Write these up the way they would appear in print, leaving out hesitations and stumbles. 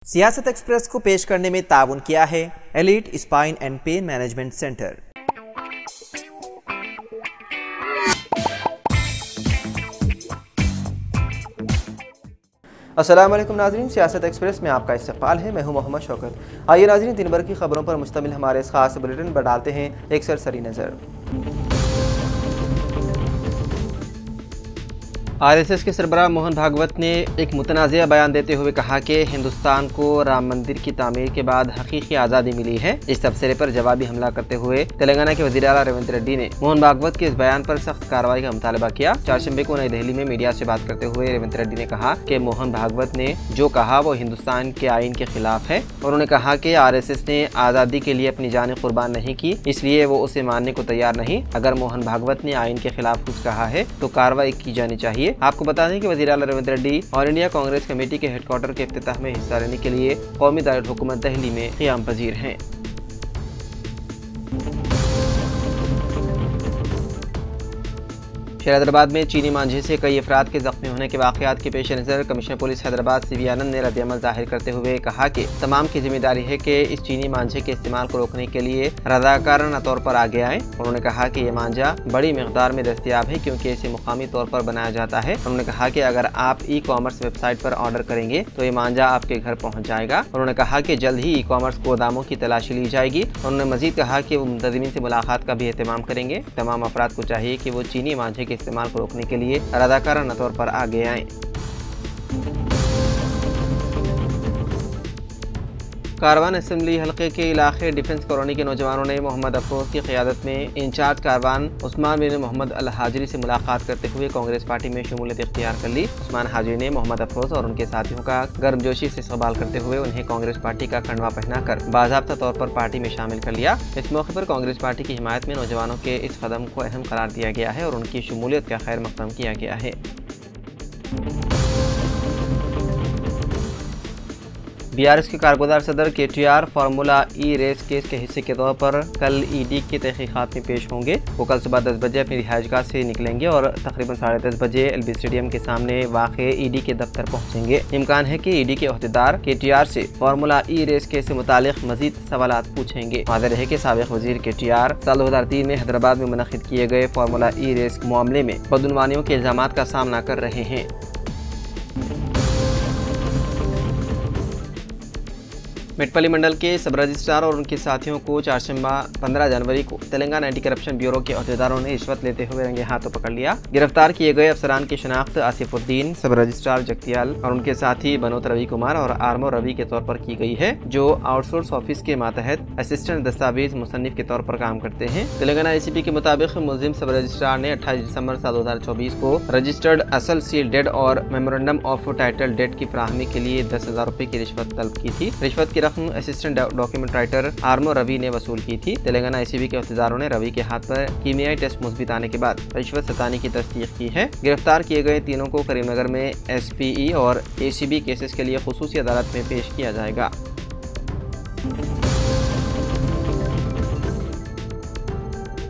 सियासत एक्सप्रेस को पेश करने में ताउन किया है elite spine and pain management centre. अस्सलाम वालेकुम नाज़रीन, सियासत एक्सप्रेस में आपका इस्तकबाल है। मैं हूं मोहम्मद शौकत। आइए नाज़रीन, दिन भर की खबरों पर मुश्तमिल हमारे इस खास बुलेटिन पर डालते हैं एक सरसरी नज़र। आरएसएस के सरबराह मोहन भागवत ने एक मुतनाज़िया बयान देते हुए कहा कि हिंदुस्तान को राम मंदिर की तामीर के बाद हकीकी आज़ादी मिली है। इस तबसरे पर जवाबी हमला करते हुए तेलंगाना के वज़ीर आला रेवंत रेड्डी ने मोहन भागवत के इस बयान पर सख्त कार्रवाई का मुतालबा किया। चारशंबे को नई दिल्ली में मीडिया से बात करते हुए रेवंत रेड्डी ने कहा कि मोहन भागवत ने जो कहा वो हिंदुस्तान के आइन के खिलाफ है। उन्होंने कहा कि आरएसएस ने आज़ादी के लिए अपनी जान कुर्बान नहीं की, इसलिए वो उसे मानने को तैयार नहीं। अगर मोहन भागवत ने आइन के खिलाफ कुछ कहा है तो कार्रवाई की जानी चाहिए। आपको बता दें कि वज़ीर आला Revanth Reddy all India Congress committee के हेडक्वार्टर के इफ्तिताह में हिस्सा लेने के लिए कौमी दारुल हुकूमत दिल्ली में क़ियाम पज़ीर हैं। शहर हैदराबाद में चीनी मांझे से कई अफराद के जख्मी होने के वाक़यात के पेश नज़र कमिश्नर पुलिस हैदराबाद सीवी आनंद ने रद्द-ए-अमल ज़ाहिर करते हुए कहा कि तमाम की जिम्मेदारी है कि इस चीनी मांझे के इस्तेमाल को रोकने के लिए रज़ाकाराना तौर पर आगे आएँ। उन्होंने कहा कि ये मांझा बड़ी मिकदार में दस्तियाब है क्योंकि इसे मुकामी तौर पर बनाया जाता है। उन्होंने कहा कि अगर आप ई-कॉमर्स वेबसाइट पर ऑर्डर करेंगे तो ये मांझा आपके घर पहुँच जाएगा। उन्होंने कहा कि जल्द ही ई-कॉमर्स गोदामों की तलाशी ली जाएगी। उन्होंने मजीद कहा कि वो मुंतज़िमीन से मुलाकात का भी एहतमाम करेंगे। तमाम अफराद को चाहिए कि वो चीनी मांझे के इस्तेमाल को रोकने के लिए रज़ाकाराना तौर पर आगे आएं। कारवान असम्बली हल्के के इलाके डिफेंस कॉलोनी के नौजवानों ने मोहम्मद अफरोज की क़यादत में इंचार्ज कारवान उस्मान बिन मोहम्मद अल हाजरी से मुलाकात करते हुए कांग्रेस पार्टी में शमूलियत इख्तियार कर ली। उस्मान हाजरी ने मोहम्मद अफरोज और उनके साथियों का गर्मजोशी से इस्तकबाल करते हुए उन्हें कांग्रेस पार्टी का खंडवा पहनाकर बाज़ाब्ता तौर पर पार्टी में शामिल कर लिया। इस मौके पर कांग्रेस पार्टी की हिमायत में नौजवानों के इस कदम को अहम करार दिया गया है और उनकी शमूलियत का खैर मक़दम किया गया है। बीआरएस के कारगुजार सदर केटीआर फार्मूला ई रेस केस के हिस्से के तौर पर कल ईडी की तहकीकात में पेश होंगे। वो कल सुबह 10 बजे अपनी रिहाइशगाह से निकलेंगे और तकरीबन 10:30 बजे एलबी स्टेडियम के सामने वाक़े ईडी के दफ्तर पहुंचेंगे। इम्कान है कि ईडी के अहदेदार केटीआर से फार्मूला ई रेस केस से मुतालिक मजीद सवालात पूछेंगे। वाज़ेह रहे कि साबिक़ वज़ीर केटीआर साल 2003 में हैदराबाद में मुनक़िद किए गए फार्मूला ई रेस मामले में बदउनवानियों के इल्ज़ामात का सामना कर रहे हैं। मेटपल्ली मंडल के सब रजिस्ट्रार और उनके साथियों को चारशंबा 15 जनवरी को तेलंगाना एंटी करप्शन ब्यूरो के अहदेदारों ने रिश्वत लेते हुए रंगे हाथों पकड़ लिया। गिरफ्तार किए गए अफसरान की शनाख्त आसिफुद्दीन, सब रजिस्ट्रार जगतियाल और उनके साथी बनोत रवि कुमार और आर्मो रवि के तौर पर की गई है, जो आउटसोर्स ऑफिस के मातहत असिस्टेंट दस्तावेज मुसन्निफ के तौर पर काम करते हैं। तेलंगाना एसीपी के मुताबिक मुलजिम सब रजिस्ट्रार ने 28 दिसंबर साल 2024 को रजिस्टर्ड असल सील डेड और मेमोरेंडम ऑफ टाइटल डेड की फराहमी के लिए 10,000 रुपए की रिश्वत तलब की थी। रिश्वत की रकम assistant document writer Armo Ravi ने वसूल की थी। तेलंगाना एसीबी के अहदेदारों ने रवि के हाथ पर कीमियाई टेस्ट मुस्बित आने के बाद रिश्वत सताने की तस्दीक की है। गिरफ्तार किए गए तीनों को करीमनगर में एसपीई और एसीबी केसेस के लिए खुसूसी अदालत में पेश किया जाएगा।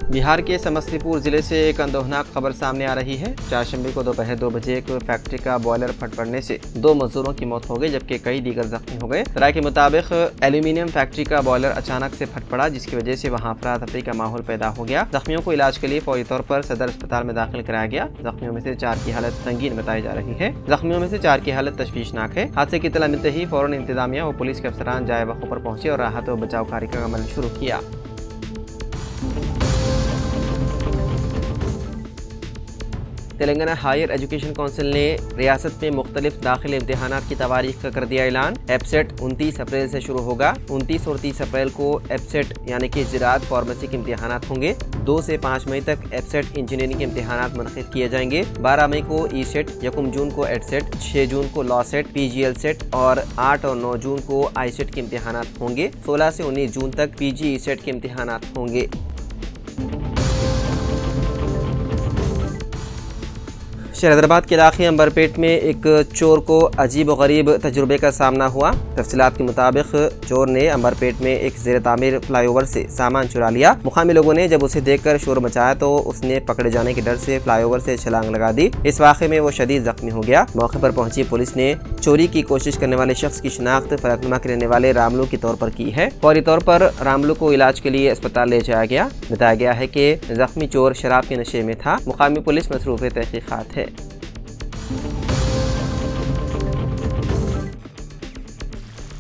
बिहार के समस्तीपुर जिले से एक अंदोहनाक खबर सामने आ रही है। चारशंबे को दोपहर 2 बजे एक फैक्ट्री का बॉयलर फट पड़ने से 2 मजदूरों की मौत हो गई, जबकि कई दीगर जख्मी हो गए। राय के मुताबिक एल्यूमिनियम फैक्ट्री का बॉयलर अचानक से फट पड़ा, जिसकी वजह से वहां अफरा तफरी का माहौल पैदा हो गया। जख्मियों को इलाज के लिए फौरी तौर पर सदर अस्पताल में दाखिल कराया गया। जख्मियों में से 4 की हालत संगीन बताई जा रही है। जख्मियों में से 4 की हालत तशवीशनाक है। हादसे की इत्तला मिलते ही फौरन इंतजामिया और पुलिस के अफसरान जाए वक़्त पर पहुंचे और राहत और बचाव कार्य का अमल शुरू किया। तेलंगाना हायर एजुकेशन काउंसिल ने रियासत में मुख्तलिफ दाखिल इम्तिहानात की तवारीख का कर दिया ऐलान। एपसेट 29 अप्रैल से शुरू होगा। 29 और 30 अप्रैल को एपसेट यानी कि ज़राअत फार्मेसी के इम्तिहानात होंगे। 2 से 5 मई तक एपसेट इंजीनियरिंग के इम्तिहानात मुनक़िद किए जाएंगे। 12 मई को ई सेट, 1 जून को एडसेट, 6 जून को लॉ सेट, पीजीएल सेट और 8 और 9 जून को आई सेट के इम्तिहानात होंगे। 16 से 19 जून तक पीजी ई सेट के इम्तिहानात होंगे। हैदराबाद के इलाके अंबरपेट में एक चोर को अजीब व गरीब तजुर्बे का सामना हुआ। तफसीलात के मुताबिक चोर ने अंबरपेट में एक ज़ेर तामीर फ्लाईओवर से सामान चुरा लिया। मुकामी लोगों ने जब उसे देखकर शोर मचाया तो उसने पकड़े जाने के डर से फ्लाईओवर से छलांग लगा दी। इस वाक़े में वो शदीद जख्मी हो गया। मौके पर पहुंची पुलिस ने चोरी की कोशिश करने वाले शख्स की शिनाख्त फलकनुमा के रहने वाले रामलू के तौर पर की है। फौरी तौर पर रामलू को इलाज के लिए अस्पताल ले जाया गया। बताया गया है कि जख्मी चोर शराब के नशे में था। मुकामी पुलिस मसरूफ़ तहकीक़ात है।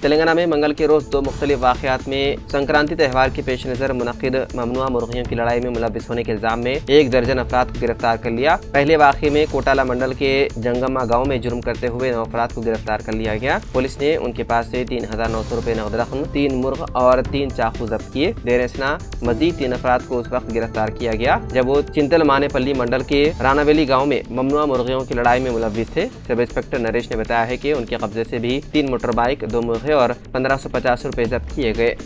तेलंगाना में मंगल के रोज़ दो मुख्तलिफ वाक़यात में संक्रांति त्यौहार के पेश नज़र मुनक़िद ममनुआ मुर्गियों की लड़ाई में मुलव्विस होने के इल्ज़ाम में 1 दर्जन अफराद को गिरफ्तार कर लिया। पहले वाक़े में कोटाला मंडल के जंगम्मा गाँव में जुर्म करते हुए 9 अफराद को गिरफ्तार कर लिया गया। पुलिस ने उनके पास से 3,900 रुपये नकद रकम, 3 मुर्ग और 3 चाकू जब्त किए। देर असना मजीद 3 अफराद को उस वक्त गिरफ्तार किया गया जब वो चिंतल मानेपल्ली मंडल के रानावेली गाँव में ममनुआ मुर्गियों की लड़ाई में मुलव्विस थे। सब इंस्पेक्टर नरेश ने बताया है कि उनके कब्जे से भी 3 मोटर बाइक, 2 मुर्गे और 1550 रुपये जब्त किए गए।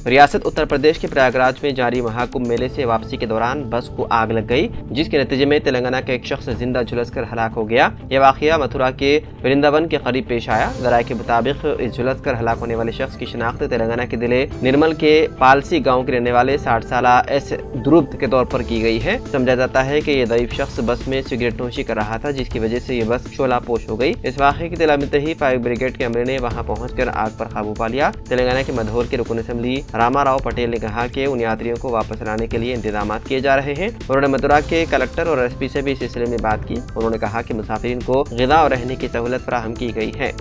रियासत उत्तर प्रदेश के प्रयागराज में जारी महाकुंभ मेले से वापसी के दौरान बस को आग लग गई, जिसके नतीजे में तेलंगाना का एक शख्स जिंदा झुलसकर हलाक हो गया। यह वाकया मथुरा के वृंदावन के करीब पेश आया। ज़राए के मुताबिक इस झुलसकर हलाक होने वाले शख्स की शिनाख्त तेलंगाना के जिले निर्मल के पालसी गाँव के रहने वाले 60 साला एस ध्रुव के तौर पर की गई है। समझा जाता है कि यह दईफ शख्स बस में सिगरेट नोशी कर रहा था, जिसकी वजह से ये बस शोलापोश हो गई। इस वाक़े की इत्तला मिलते ही फायर ब्रिगेड के अमले ने वहाँ पहुँचकर आग पर काबू पा लिया। तेलंगाना के मधोर के रुकन असेंबली रामाराव पटेल ने कहा कि उन यात्रियों को वापस लाने के लिए इंतजाम किए जा रहे हैं। उन्होंने मथुरा के कलेक्टर और एसपी से भी इस सिलसिले में बात की। उन्होंने कहा कि मुसाफिरीन को ग़िज़ा और रहने की सहूलत फराहम की गई है।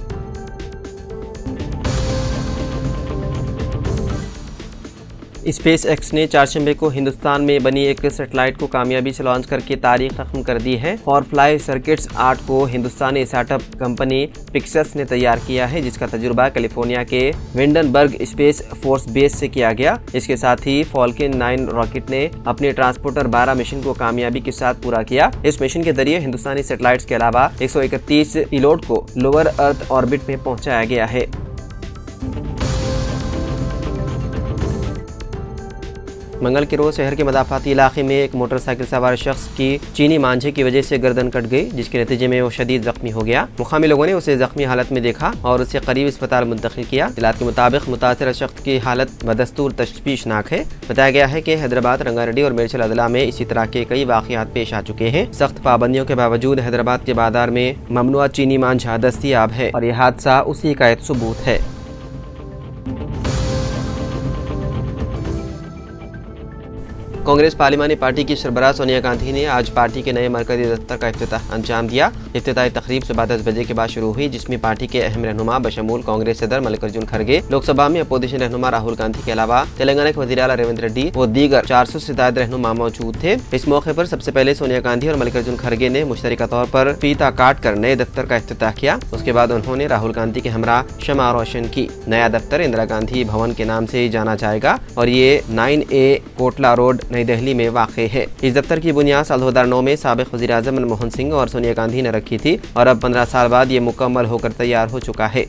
स्पेस एक्स ने चारशंबे को हिंदुस्तान में बनी एक सैटेलाइट को कामयाबी से लॉन्च करके तारीख खत्म कर दी है। फॉरफ्लाई सर्किट्स 8 को हिंदुस्तानी स्टार्टअप कंपनी पिक्सस ने तैयार किया है, जिसका तजुर्बा कैलिफोर्निया के विंडनबर्ग स्पेस फोर्स बेस से किया गया। इसके साथ ही फॉल्कन 9 रॉकेट ने अपने ट्रांसपोर्टर 12 मिशन को कामयाबी के साथ पूरा किया। इस मिशन के जरिए हिंदुस्तानी सैटेलाइट्स के अलावा 131 पेलोड को लोअर अर्थ ऑर्बिट में पहुंचाया गया है। मंगल के रोज शहर के मदाफाती इलाके में एक मोटरसाइकिल सवार शख्स की चीनी मांझे की वजह से गर्दन कट गई, जिसके नतीजे में वो शदीद जख्मी हो गया। मुकामी लोगों ने उसे जख्मी हालत में देखा और उसे करीब अस्पताल मुंतकिल किया। इलाज के मुताबिक मुतासर शख्स की हालत बदस्तूर तशवीशनाक है। बताया गया है कि हैदराबाद, रंगारेड्डी और मेरचल अदला में इसी तरह के कई वाक़यात पेश आ चुके हैं। सख्त पाबंदियों के बावजूद हैदराबाद के बाजार में ममनुआ चीनी मांझा दस्तियाब है और यह हादसा उसी का एक सबूत है। कांग्रेस पार्लिमानी पार्टी की सरबराह सोनिया गांधी ने आज पार्टी के नए मरकजी दफ्तर का इफ्तिताह अंजाम दिया। इफ्तिताही तकरीब सुबह 10 बजे के बाद शुरू हुई, जिसमें पार्टी के अहम रहनुमा बशमूल कांग्रेस सदर मल्लिकार्जुन खड़गे, लोकसभा में अपोजिशन रहनुमा राहुल गांधी के अलावा तेलंगाना के वज़ीर आला रेवंत रेड्डी व दीगर 400 से ज्यादा रहनुमा मौजूद थे। इस मौके पर सबसे पहले सोनिया गांधी और मल्लिकार्जुन खड़गे ने मुश्तरका तौर पर फीता काट कर नए दफ्तर का इफ्तिताह किया। उसके बाद उन्होंने राहुल गांधी के हमरा शमा रोशन की। नया दफ्तर इंदिरा गांधी भवन के नाम से जाना जाएगा और ये 9A कोटला रोड नई दिल्ली में वाक़ है। इस दफ्तर की बुनियाद साल 2009 में साबिक़ वज़ीर आज़म मनमोहन सिंह और सोनिया गांधी ने रखी थी और अब 15 साल बाद ये मुकम्मल होकर तैयार हो चुका है।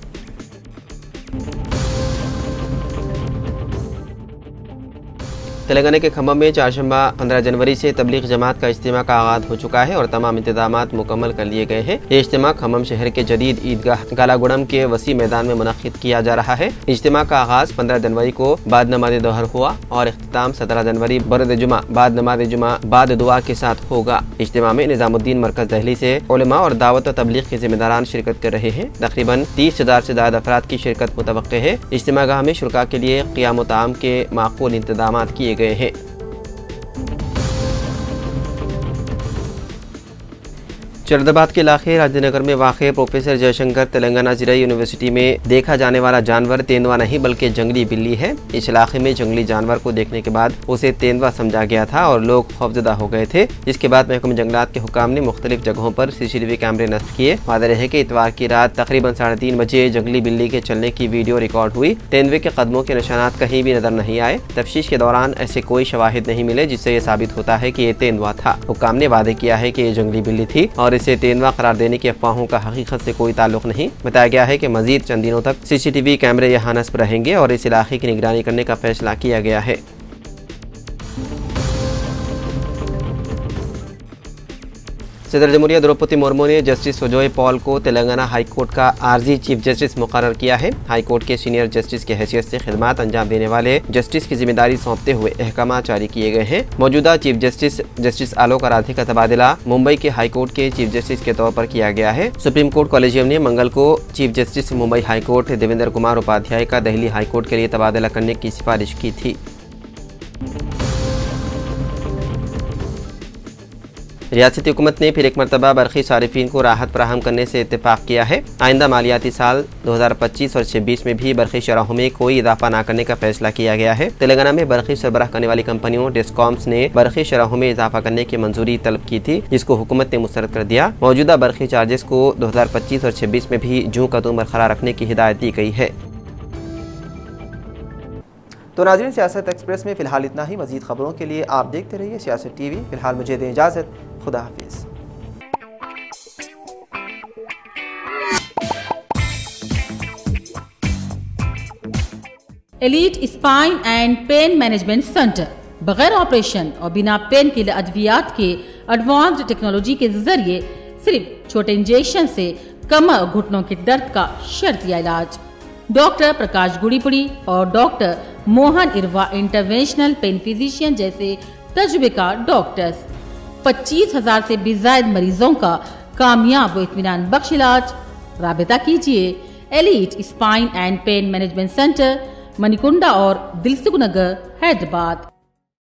तेलंगाना के खम्मम में चारशंबा 15 जनवरी से तबलीग जमात का इज्तिमा का आगाज हो चुका है और तमाम इंतजामात मुकम्मल कर लिए गए हैं। ये इज्तिमा खम्मम शहर के जदीद ईदगाह गालागुड़म के वसी मैदान में मुनक्किद किया जा रहा है। इज्तिमा का आगाज 15 जनवरी को बाद नमाज दोहर हुआ और इख्तिताम 17 जनवरी बरद जुमा बाद नमाज जुमा बाद दुआ के साथ होगा। इज्तिमा में निज़ामुद्दीन मरकज दिल्ली से उलमा और दावत व तबलीग के जिम्मेदारान शिरकत कर रहे हैं। तकरीबन 30,000 से ज्यादा अफराद की शिरकत मुतवक्के है। इज्तिमा गाह में शुरका के लिए क़ियाम ताम के माकूल इंतजामात किए गए हैं। चरदाबाद के इलाके राजनगर में वाक़ प्रोफेसर जयशंकर तेलंगाना ज़िराई यूनिवर्सिटी में देखा जाने वाला जानवर तेंदुआ नहीं बल्कि जंगली बिल्ली है। इस इलाके में जंगली जानवर को देखने के बाद उसे तेंदुआ समझा गया था और लोग खौफजदा हो गए थे, जिसके बाद महकमा जंगलात के हुकाम ने मुख्तलिफ जगहों पर CCTV कैमरे नस्ब किए। वाज़ेह है कि इतवार की रात तकरीबन 3:30 बजे जंगली बिल्ली के चलने की वीडियो रिकॉर्ड हुई। तेंदुए के कदमों के निशानात कहीं भी नजर नहीं आए। तफ्तीश के दौरान ऐसे कोई शवाहिद नहीं मिले जिससे ये साबित होता है कि ये तेंदुआ था। हुकाम ने वादे किया है कि ये जंगली बिल्ली थी और इसे तेंदुआ करार देने की अफवाहों का हकीकत से कोई ताल्लुक नहीं। बताया गया है कि मजीद चंद दिनों तक CCTV कैमरे यहाँ नस्ब रहेंगे और इस इलाके की निगरानी करने का फैसला किया गया है। सदर जमहूरिया द्रौपदी मुर्मू ने जस्टिस अजय पॉल को तेलंगाना हाई कोर्ट का आर्जी चीफ जस्टिस मुकर्रर किया है। हाई कोर्ट के सीनियर जस्टिस की हैसियत से खिदमत अंजाम देने वाले जस्टिस की जिम्मेदारी सौंपते हुए अहकाम जारी किए गए हैं। मौजूदा चीफ जस्टिस आलोक आराध्य का तबादला मुंबई के हाई कोर्ट के चीफ जस्टिस के तौर पर किया गया है। सुप्रीम कोर्ट कॉलेजियम ने मंगल को chief justice Mumbai high court Devendra Kumar Upadhyay का दिल्ली हाई कोर्ट के लिए तबादला करने की सिफारिश की थी। रियासती हुकूमत ने फिर एक मरतबा बरखी सारिफीन को राहत फराहम करने से इत्तेफाक किया है। आइंदा मालियाती साल 2025 और 26 में भी बरखी शरहों में कोई इजाफा न करने का फैसला किया गया है। तेलंगाना में बरखी सरबराह करने वाली कंपनियों डिस्कॉम्स ने बरखी शरहों में इजाफा करने की मंजूरी तलब की थी, जिसको हुकूमत ने मुस्तरद कर दिया। मौजूदा बरखी चार्जेस को 2025 और 26 में भी जूं का तूं बरकरार रखने की हिदायत दी गई है। तो नाज़रीन, सियासत एक्सप्रेस में फ़िलहाल इतना ही। मज़ीद खबरों के लिए आप देखते रहिए सियासत टीवी। फ़िलहाल मुझे दें इजाज़त। खुदा हाफिज़। Elite spine and pain management centre बगैर ऑपरेशन और बिना पेन के अद्वियात के एडवांस्ड टेक्नोलॉजी के जरिए सिर्फ छोटे इंजेक्शन से कमर और घुटनों के दर्द का शर्तिया इलाज। डॉक्टर प्रकाश गुड़ीपुड़ी और डॉक्टर मोहन इरवा इंटरवेंशनल पेन फिजिशियन जैसे तजुर्बेकार डॉक्टर्स 25,000 से भी ज्यादा मरीजों का कामयाब व इत्मीनान बख्श इलाज। राबिता कीजिए elite spine and pain management centre, Manikunda और दिलसुख नगर, हैदराबाद।